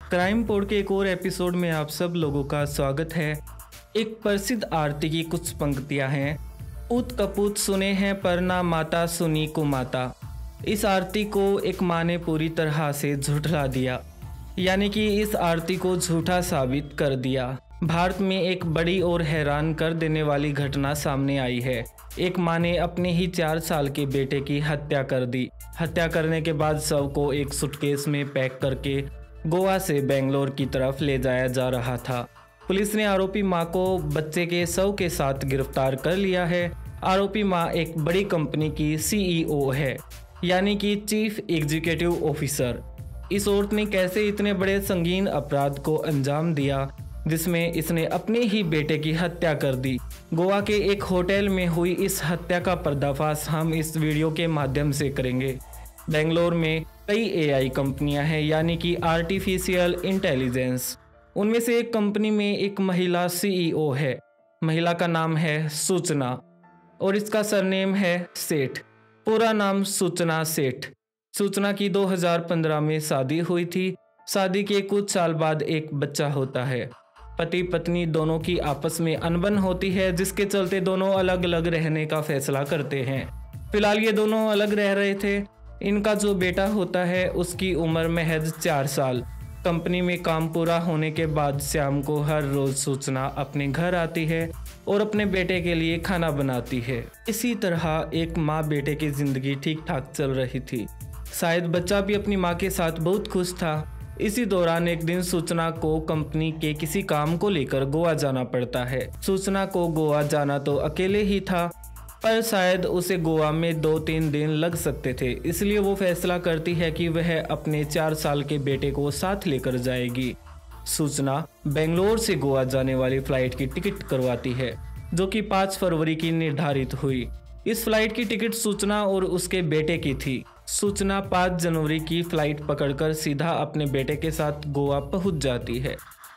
Crime पोड के एक और एपिसोड में आप सब लोगों का स्वागत है। एक प्रसिद्ध आरती की कुछ पंक्तियां हैं। पूत कपूत सुने हैं पर ना माता सुनी को माता। इस आरती को एक माँ ने पूरी तरह से झुठला दिया, यानी कि इस आरती को झूठा साबित कर दिया। भारत में एक बड़ी और हैरान कर देने वाली घटना सामने आई है। एक माँ ने अपने ही 4 साल के बेटे की हत्या कर दी। हत्या करने के बाद शव को एक सूटकेस में पैक करके गोवा से बेंगलोर की तरफ ले जाया जा रहा था। पुलिस ने आरोपी मां को बच्चे के शव के साथ गिरफ्तार कर लिया है। आरोपी मां एक बड़ी कंपनी की सीईओ है, यानी कि चीफ एग्जीक्यूटिव ऑफिसर। इस औरत ने कैसे इतने बड़े संगीन अपराध को अंजाम दिया, जिसमें इसने अपने ही बेटे की हत्या कर दी। गोवा के एक होटल में हुई इस हत्या का पर्दाफाश हम इस वीडियो के माध्यम से करेंगे। बेंगलोर में कई एआई कंपनियां हैं, यानी कि आर्टिफिशियल इंटेलिजेंस। उनमें से एक कंपनी में एक महिला सीईओ है। महिला का नाम है सूचना और इसका सरनेम है सेठ। पूरा नाम सूचना सेठ। सूचना की 2015 में शादी हुई थी। शादी के कुछ साल बाद एक बच्चा होता है। पति पत्नी दोनों की आपस में अनबन होती है, जिसके चलते दोनों अलग अलग रहने का फैसला करते हैं। फिलहाल ये दोनों अलग रह रहे थे। इनका जो बेटा होता है उसकी उम्र महज 4 साल। कंपनी में काम पूरा होने के बाद शाम को हर रोज सूचना अपने घर आती है और अपने बेटे के लिए खाना बनाती है। इसी तरह एक माँ बेटे की जिंदगी ठीक ठाक चल रही थी। शायद बच्चा भी अपनी माँ के साथ बहुत खुश था। इसी दौरान एक दिन सूचना को कंपनी के किसी काम को लेकर गोवा जाना पड़ता है। सूचना को गोवा जाना तो अकेले ही था, पर शायद उसे गोवा में 2-3 दिन लग सकते थे। इसलिए वो फैसला करती है कि वह अपने 4 साल के बेटे को साथ लेकर जाएगी। सूचना बेंगलोर से गोवा जाने वाली फ्लाइट की टिकट करवाती है, जो कि 5 फरवरी की निर्धारित हुई। इस फ्लाइट की टिकट सूचना और उसके बेटे की थी। सूचना 5 जनवरी की फ्लाइट पकड़कर सीधा अपने बेटे के साथ गोवा पहुंच जाती है।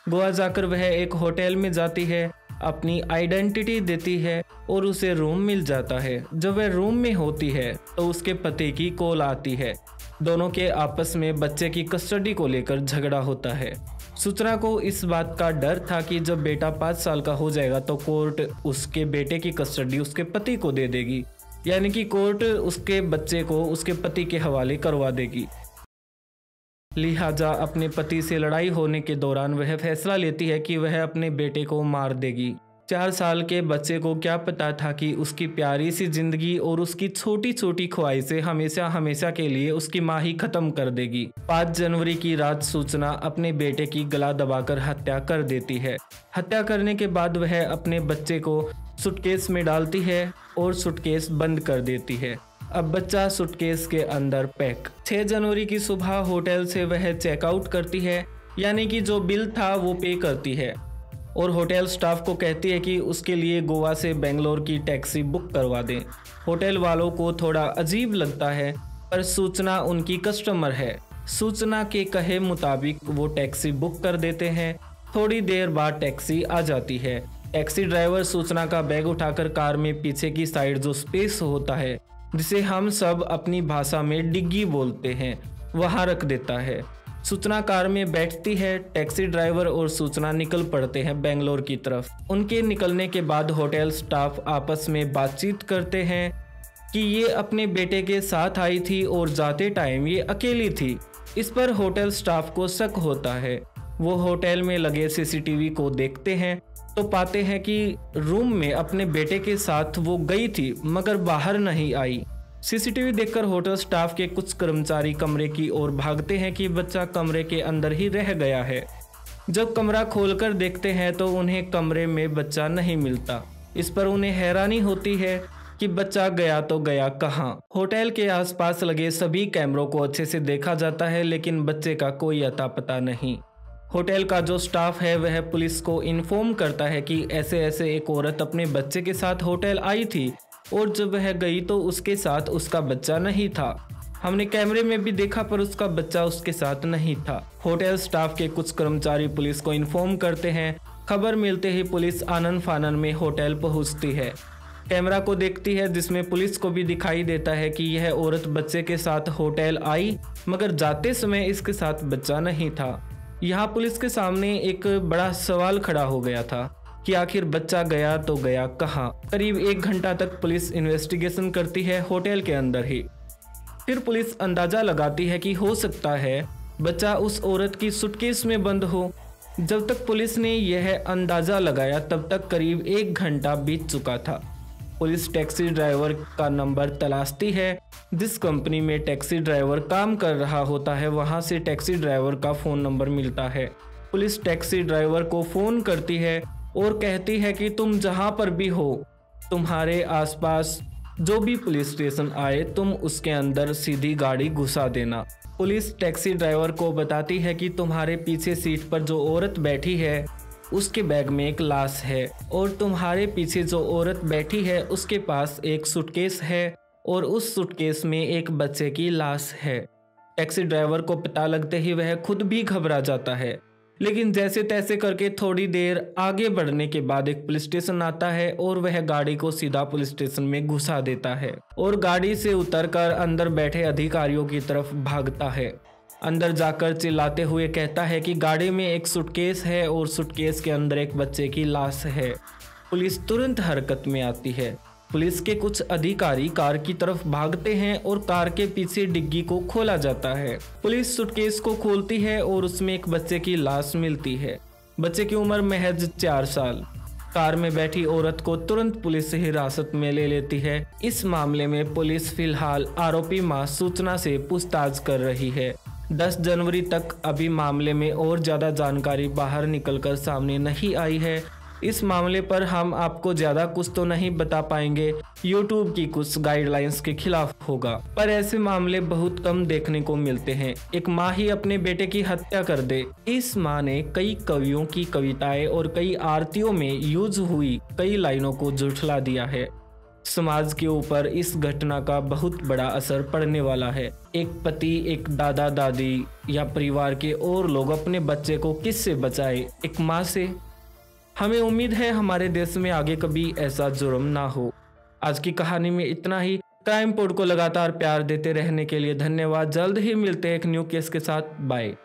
गोवा जाकर वह एक होटल में जाती है, अपनी आइडेंटिटी देती है और उसे रूम मिल जाता है। जब वह रूम में होती है तो उसके पति की कॉल आती है। दोनों के आपस में बच्चे की कस्टडी को लेकर झगड़ा होता है। सूचना को इस बात का डर था कि जब बेटा 5 साल का हो जाएगा तो कोर्ट उसके बेटे की कस्टडी उसके पति को दे देगी, यानी कि कोर्ट उसके बच्चे को उसके पति के हवाले करवा देगी। लिहाजा अपने पति से लड़ाई होने के दौरान वह फैसला लेती है कि वह अपने बेटे को मार देगी। 4 साल के बच्चे को क्या पता था कि उसकी प्यारी सी जिंदगी और उसकी छोटी छोटी ख्वाहिशें हमेशा हमेशा के लिए उसकी माँ ही खत्म कर देगी। 5 जनवरी की रात सूचना अपने बेटे की गला दबाकर हत्या कर देती है। हत्या करने के बाद वह अपने बच्चे को सूटकेस में डालती है और सूटकेस बंद कर देती है। अब बच्चा सूटकेस के अंदर पैक। 6 जनवरी की सुबह होटल से वह चेकआउट करती है, यानी कि जो बिल था वो पे करती है और होटल स्टाफ को कहती है कि उसके लिए गोवा से बेंगलोर की टैक्सी बुक करवा दें। होटल वालों को थोड़ा अजीब लगता है, पर सूचना उनकी कस्टमर है। सूचना के कहे मुताबिक वो टैक्सी बुक कर देते हैं। थोड़ी देर बाद टैक्सी आ जाती है। टैक्सी ड्राइवर सूचना का बैग उठाकर कार में पीछे की साइड जो स्पेस होता है, जिसे हम सब अपनी भाषा में डिग्गी बोलते हैं, वहां रख देता है। सूचना कार में बैठती है। टैक्सी ड्राइवर और सूचना निकल पड़ते हैं बेंगलोर की तरफ। उनके निकलने के बाद होटल स्टाफ आपस में बातचीत करते हैं कि ये अपने बेटे के साथ आई थी और जाते टाइम ये अकेली थी। इस पर होटल स्टाफ को शक होता है। वो होटल में लगे सीसीटीवी को देखते हैं तो पाते हैं कि रूम में अपने बेटे के साथ वो गई थी, मगर बाहर नहीं आई। सीसीटीवी देखकर होटल स्टाफ के कुछ कर्मचारी कमरे की ओर भागते हैं कि बच्चा कमरे के अंदर ही रह गया है। जब कमरा खोलकर देखते हैं तो उन्हें कमरे में बच्चा नहीं मिलता। इस पर उन्हें हैरानी होती है कि बच्चा गया तो गया कहाँ। होटल के आसपास लगे सभी कैमरों को अच्छे से देखा जाता है, लेकिन बच्चे का कोई अता पता नहीं। होटल का जो स्टाफ है वह पुलिस को इन्फॉर्म करता है कि ऐसे ऐसे एक औरत अपने बच्चे के साथ होटल आई थी और जब वह गई तो उसके साथ उसका बच्चा नहीं था। हमने कैमरे में भी देखा पर उसका बच्चा उसके साथ नहीं था। होटल स्टाफ के कुछ कर्मचारी पुलिस को इन्फॉर्म करते हैं। खबर मिलते ही पुलिस आनन फानन में होटल पहुंचती है। कैमरा को देखती है, जिसमें पुलिस को भी दिखाई देता है कि यह औरत बच्चे के साथ होटल आई, मगर जाते समय इसके साथ बच्चा नहीं था। यहाँ पुलिस के सामने एक बड़ा सवाल खड़ा हो गया था कि आखिर बच्चा गया तो गया कहाँ। करीब 1 घंटा तक पुलिस इन्वेस्टिगेशन करती है होटल के अंदर ही। फिर पुलिस अंदाजा लगाती है कि हो सकता है बच्चा उस औरत की सूटकेस में बंद हो। जब तक पुलिस ने यह अंदाजा लगाया तब तक करीब 1 घंटा बीत चुका था। पुलिस टैक्सी ड्राइवर का नंबर तलाशती है। जिस कंपनी में टैक्सी ड्राइवर काम कर रहा होता है वहां से टैक्सी ड्राइवर का फ़ोन नंबर मिलता है। पुलिस टैक्सी ड्राइवर को फ़ोन करती है और कहती है कि तुम जहां पर भी हो, तुम्हारे आसपास जो भी पुलिस स्टेशन आए तुम उसके अंदर सीधी गाड़ी घुसा देना। पुलिस टैक्सी ड्राइवर को बताती है कि तुम्हारे पीछे सीट पर जो औरत बैठी है उसके बैग में एक लाश है और तुम्हारे पीछे जो औरत बैठी है उसके पास एक सूटकेस है और उस सूटकेस में एक बच्चे की लाश है। टैक्सी ड्राइवर को पता लगते ही वह खुद भी घबरा जाता है, लेकिन जैसे तैसे करके थोड़ी देर आगे बढ़ने के बाद एक पुलिस स्टेशन आता है और वह गाड़ी को सीधा पुलिस स्टेशन में घुसा देता है और गाड़ी से उतरकर अंदर बैठे अधिकारियों की तरफ भागता है। अंदर जाकर चिल्लाते हुए कहता है कि गाड़ी में एक सूटकेस है और सूटकेस के अंदर एक बच्चे की लाश है। पुलिस तुरंत हरकत में आती है। पुलिस के कुछ अधिकारी कार की तरफ भागते हैं और कार के पीछे डिग्गी को खोला जाता है। पुलिस सूटकेस को खोलती है और उसमें एक बच्चे की लाश मिलती है। बच्चे की उम्र महज 4 साल। कार में बैठी औरत को तुरंत पुलिस हिरासत में ले लेती है। इस मामले में पुलिस फिलहाल आरोपी मां सूचना से पूछताछ कर रही है। 10 जनवरी तक अभी मामले में और ज़्यादा जानकारी बाहर निकलकर सामने नहीं आई है। इस मामले पर हम आपको ज़्यादा कुछ तो नहीं बता पाएंगे, यूट्यूब की कुछ गाइडलाइंस के खिलाफ होगा, पर ऐसे मामले बहुत कम देखने को मिलते हैं। एक माँ ही अपने बेटे की हत्या कर दे। इस माँ ने कई कवियों की कविताएं और कई आरतियों में यूज हुई कई लाइनों को झुठला दिया है। समाज के ऊपर इस घटना का बहुत बड़ा असर पड़ने वाला है। एक पति, एक दादा दादी या परिवार के और लोग अपने बच्चे को किससे बचाए? एक माँ से। हमें उम्मीद है हमारे देश में आगे कभी ऐसा जुर्म ना हो। आज की कहानी में इतना ही। क्राइम पोड को लगातार प्यार देते रहने के लिए धन्यवाद। जल्द ही मिलते हैं एक न्यू केस के साथ। बाय।